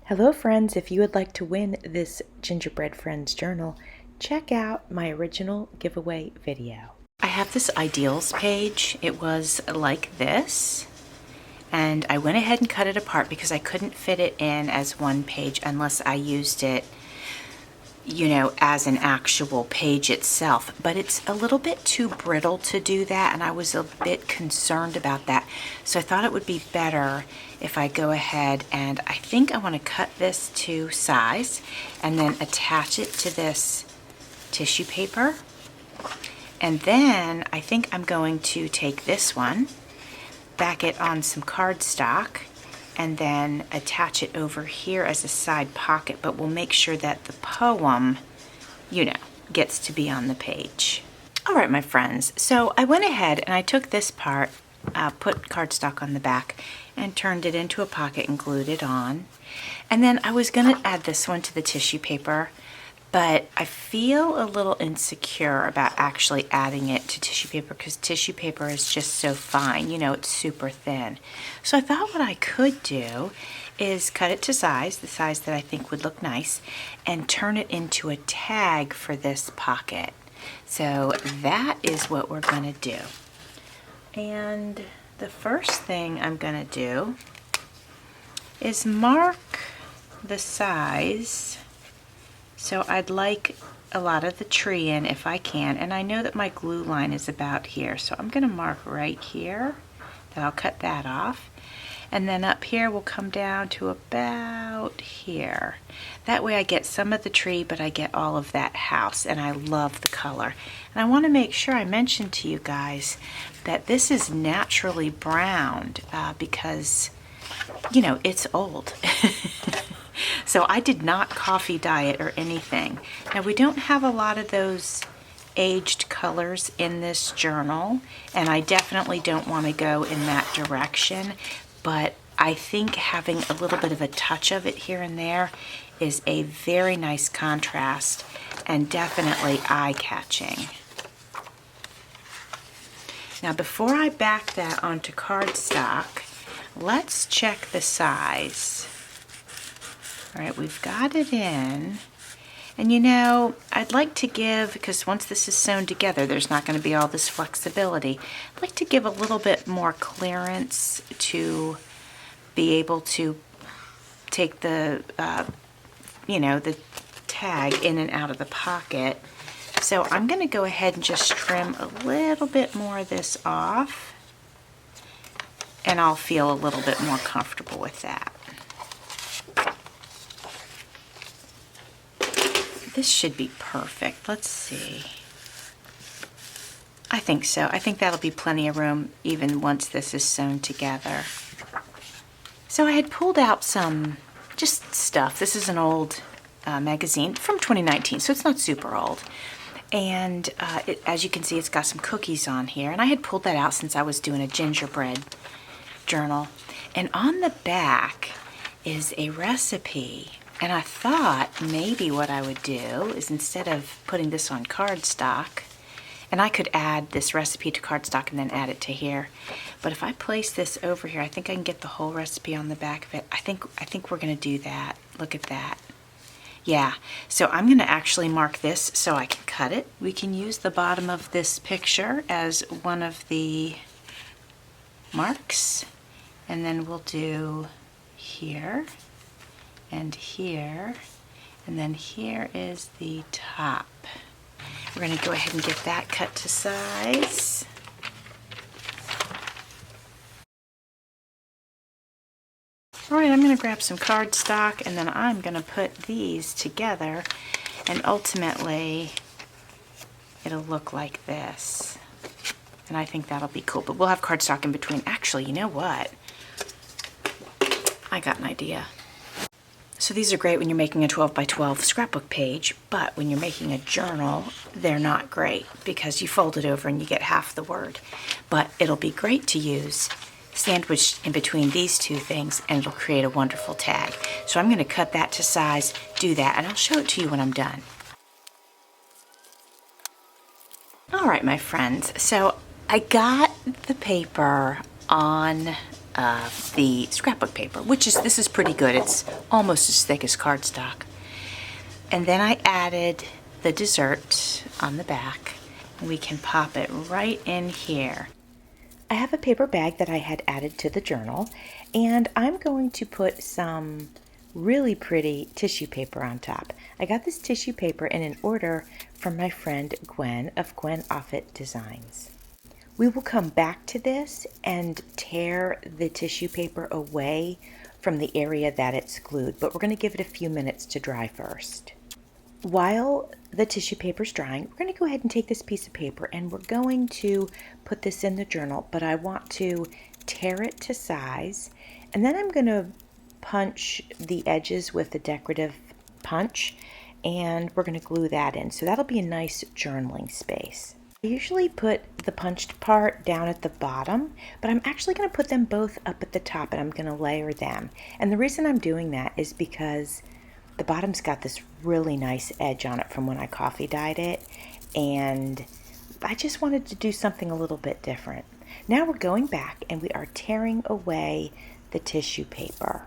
Hello friends, if you would like to win this Gingerbread Friends journal, check out my original giveaway video. I have this ideals page. It was like this, and I went ahead and cut it apart because I couldn't fit it in as one page unless I used it, you know, as an actual page itself. But it's a little bit too brittle to do that, and I was a bit concerned about that. So I thought it would be better if I go ahead and I think I want to cut this to size and then attach it to this tissue paper. And then I think I'm going to take this one, back it on some cardstock, and then attach it over here as a side pocket, but we'll make sure that the poem, you know, gets to be on the page. All right, my friends, so I went ahead and I took this part, put cardstock on the back, and turned it into a pocket and glued it on. And then I was gonna add this one to the tissue paper, but I feel a little insecure about actually adding it to tissue paper because tissue paper is just so fine, you know, it's super thin. So I thought what I could do is cut it to size, the size that I think would look nice, and turn it into a tag for this pocket. So that is what we're gonna do. And the first thing I'm gonna do is mark the size. So I'd like a lot of the tree in if I can, and I know that my glue line is about here, so I'm gonna mark right here, then I'll cut that off. And then up here we'll come down to about here. That way I get some of the tree, but I get all of that house, and I love the color. And I wanna make sure I mention to you guys that this is naturally browned because, you know, it's old. So I did not coffee dye it or anything. Now we don't have a lot of those aged colors in this journal, and I definitely don't want to go in that direction, but I think having a little bit of a touch of it here and there is a very nice contrast and definitely eye-catching. Now before I back that onto cardstock, let's check the size. All right, we've got it in, and you know, I'd like to give, because once this is sewn together, there's not going to be all this flexibility. I'd like to give a little bit more clearance to be able to take the, you know, the tag in and out of the pocket. So I'm going to go ahead and just trim a little bit more of this off, and I'll feel a little bit more comfortable with that. This should be perfect. Let's see. I think so. I think that'll be plenty of room even once this is sewn together. So I had pulled out some just stuff. This is an old magazine from 2019, so it's not super old. And as you can see, it's got some cookies on here. And I had pulled that out since I was doing a gingerbread journal. And on the back is a recipe. And I thought maybe what I would do is, instead of putting this on cardstock, and I could add this recipe to cardstock and then add it to here, but if I place this over here, I think I can get the whole recipe on the back of it. I think we're gonna do that. Look at that. Yeah, so I'm gonna actually mark this so I can cut it. We can use the bottom of this picture as one of the marks, and then we'll do here and here, and then here is the top. We're going to go ahead and get that cut to size. All right, I'm going to grab some cardstock, and then I'm going to put these together, and ultimately it'll look like this. And I think that'll be cool, but we'll have cardstock in between. Actually, you know what? I got an idea. So these are great when you're making a 12 by 12 scrapbook page, but when you're making a journal, they're not great because you fold it over and you get half the word. But it'll be great to use sandwiched in between these two things, and it'll create a wonderful tag. So I'm going to cut that to size, do that, and I'll show it to you when I'm done. All right, my friends, so I got the paper on of the scrapbook paper, this is pretty good. It's almost as thick as cardstock. And then I added the dessert on the back. We can pop it right in here. I have a paper bag that I had added to the journal, and I'm going to put some really pretty tissue paper on top. I got this tissue paper in an order from my friend Gwen of Gwen Offit Designs. We will come back to this and tear the tissue paper away from the area that it's glued, but we're going to give it a few minutes to dry first. While the tissue paper is drying, we're going to go ahead and take this piece of paper and we're going to put this in the journal, but I want to tear it to size, and then I'm going to punch the edges with a decorative punch, and we're going to glue that in. So that'll be a nice journaling space. I usually put the punched part down at the bottom, but I'm actually going to put them both up at the top, and I'm going to layer them. And the reason I'm doing that is because the bottom's got this really nice edge on it from when I coffee dyed it, and I just wanted to do something a little bit different. Now we're going back and we are tearing away the tissue paper.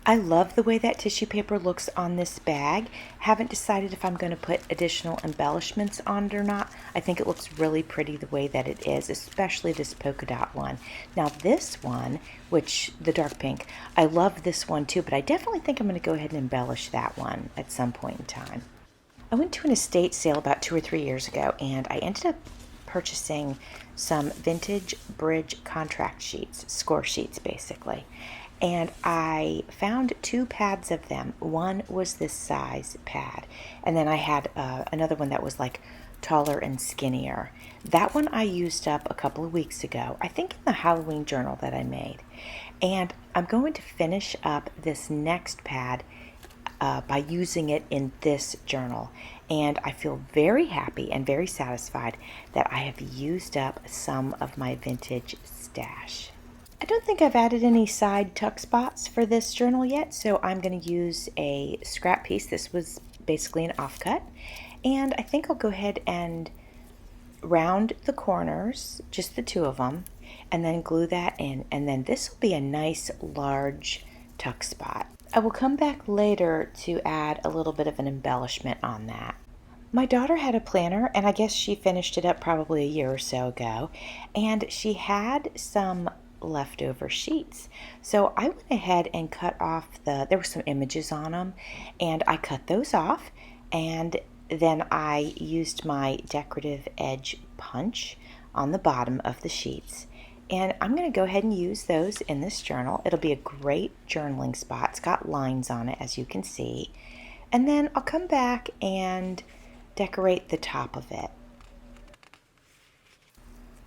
I love the way that tissue paper looks on this bag. Haven't decided if I'm going to put additional embellishments on it or not. I think it looks really pretty the way that it is, especially this polka dot one. Now this one, which the dark pink, I love this one too, but I definitely think I'm going to go ahead and embellish that one at some point in time. I went to an estate sale about 2 or 3 years ago, and I ended up purchasing some vintage bridge contract sheets, score sheets basically. And I found 2 pads of them. One was this size pad, and then I had another one that was like taller and skinnier. That one I used up a couple of weeks ago, I think in the Halloween journal that I made. And I'm going to finish up this next pad by using it in this journal. And I feel very happy and very satisfied that I have used up some of my vintage stash. I don't think I've added any side tuck spots for this journal yet, so I'm going to use a scrap piece. This was basically an offcut, and I think I'll go ahead and round the corners, just the 2 of them, and then glue that in, and then this will be a nice large tuck spot. I will come back later to add a little bit of an embellishment on that. My daughter had a planner, and I guess she finished it up probably a year or so ago, and she had some leftover sheets. So I went ahead and cut off there were some images on them, and I cut those off, and then I used my decorative edge punch on the bottom of the sheets. And I'm going to go ahead and use those in this journal. It'll be a great journaling spot. It's got lines on it, as you can see. And then I'll come back and decorate the top of it.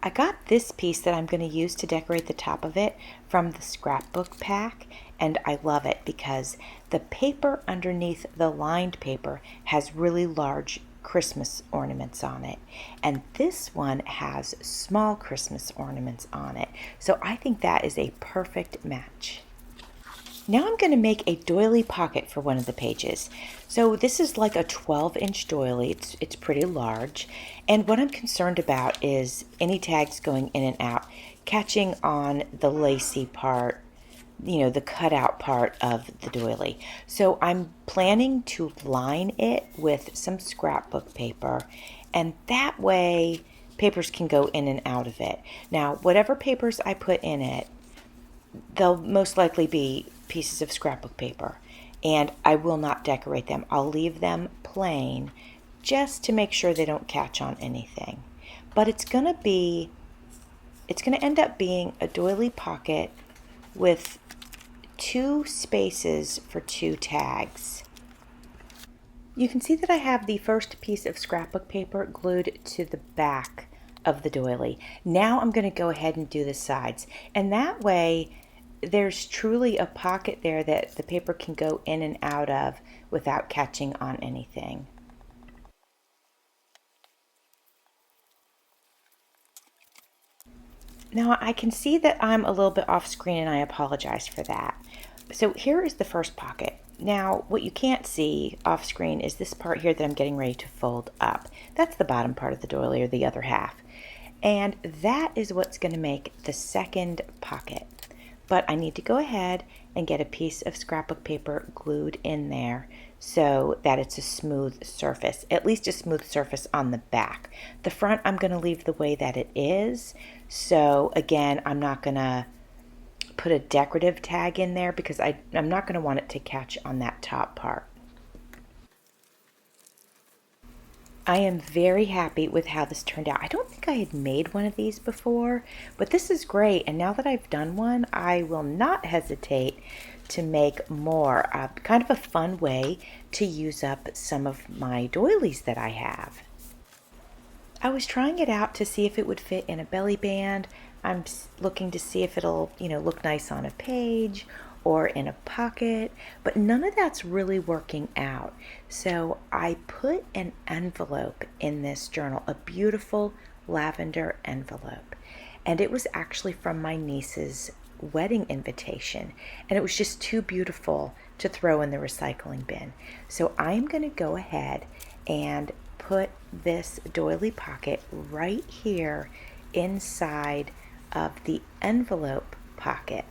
I got this piece that I'm going to use to decorate the top of it from the scrapbook pack, and I love it because the paper underneath the lined paper has really large Christmas ornaments on it, and this one has small Christmas ornaments on it, so I think that is a perfect match. Now I'm going to make a doily pocket for one of the pages. So this is like a 12-inch doily. It's pretty large. And what I'm concerned about is any tags going in and out catching on the lacy part, the cutout part of the doily. So I'm planning to line it with some scrapbook paper, and that way papers can go in and out of it. Now, whatever papers I put in it, they'll most likely be pieces of scrapbook paper, and I will not decorate them. I'll leave them plain just to make sure they don't catch on anything. But it's going to end up being a doily pocket with 2 spaces for 2 tags. You can see that I have the first piece of scrapbook paper glued to the back of the doily. Now I'm going to go ahead and do the sides, and that way there's truly a pocket there that the paper can go in and out of without catching on anything. Now I can see that I'm a little bit off screen, and I apologize for that. So here is the first pocket. Now what you can't see off screen is this part here that I'm getting ready to fold up. That's the bottom part of the doily, or the other half. And that is what's going to make the second pocket. but I need to go ahead and get a piece of scrapbook paper glued in there so that it's a smooth surface, at least a smooth surface on the back. The front I'm going to leave the way that it is. So again, I'm not going to put a decorative tag in there because I'm not going to want it to catch on that top part. I am very happy with how this turned out. I don't think I had made one of these before, but this is great. And now that I've done one, I will not hesitate to make more. Kind of a fun way to use up some of my doilies that I have. I was trying it out to see if it would fit in a belly band. I'm looking to see if it'll, look nice on a page or in a pocket, but none of that's really working out. So I put an envelope in this journal, a beautiful lavender envelope, and it was actually from my niece's wedding invitation, and it was just too beautiful to throw in the recycling bin. So I'm going to go ahead and put this doily pocket right here inside of the envelope pocket.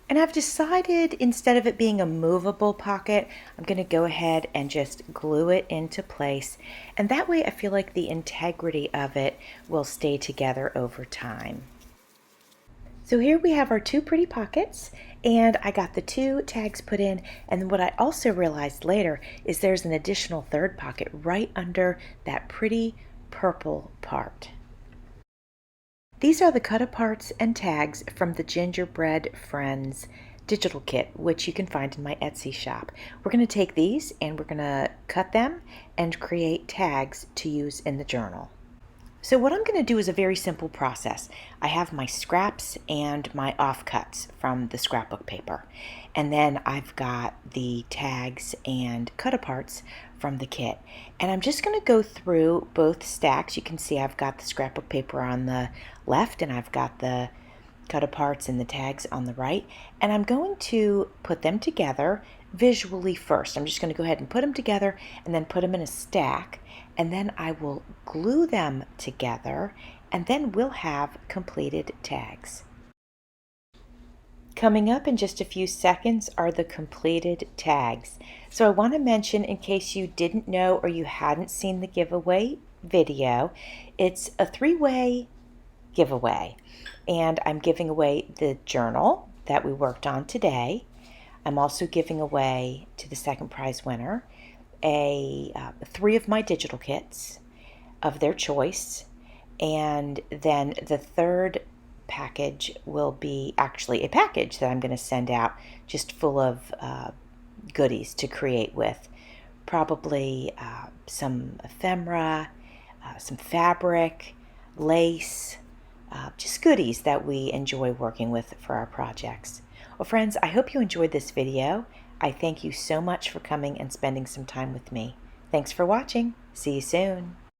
And I've decided, instead of it being a movable pocket, I'm going to go ahead and just glue it into place. And that way I feel like the integrity of it will stay together over time. So here we have our two pretty pockets, and I got the two tags put in. And what I also realized later is there's an additional third pocket right under that pretty purple part. These are the cut-aparts and tags from the Gingerbread Friends digital kit, which you can find in my Etsy shop. We're going to take these and we're going to cut them and create tags to use in the journal. So what I'm going to do is a very simple process. I have my scraps and my offcuts from the scrapbook paper. And then I've got the tags and cut-aparts from the kit. And I'm just going to go through both stacks. You can see I've got the scrapbook paper on the left and I've got the cut-aparts and the tags on the right. And I'm going to put them together visually first. I'm just going to go ahead and put them together and then put them in a stack. And then I will glue them together, and then we'll have completed tags. Coming up in just a few seconds are the completed tags. So I want to mention, in case you didn't know or you hadn't seen the giveaway video, it's a three-way giveaway. And I'm giving away the journal that we worked on today. I'm also giving away to the second prize winner three of my digital kits of their choice, and then the third package will be actually a package that I'm going to send out just full of goodies to create with, probably some ephemera, some fabric, lace, just goodies that we enjoy working with for our projects. Well, friends, I hope you enjoyed this video. I thank you so much for coming and spending some time with me. Thanks for watching. See you soon.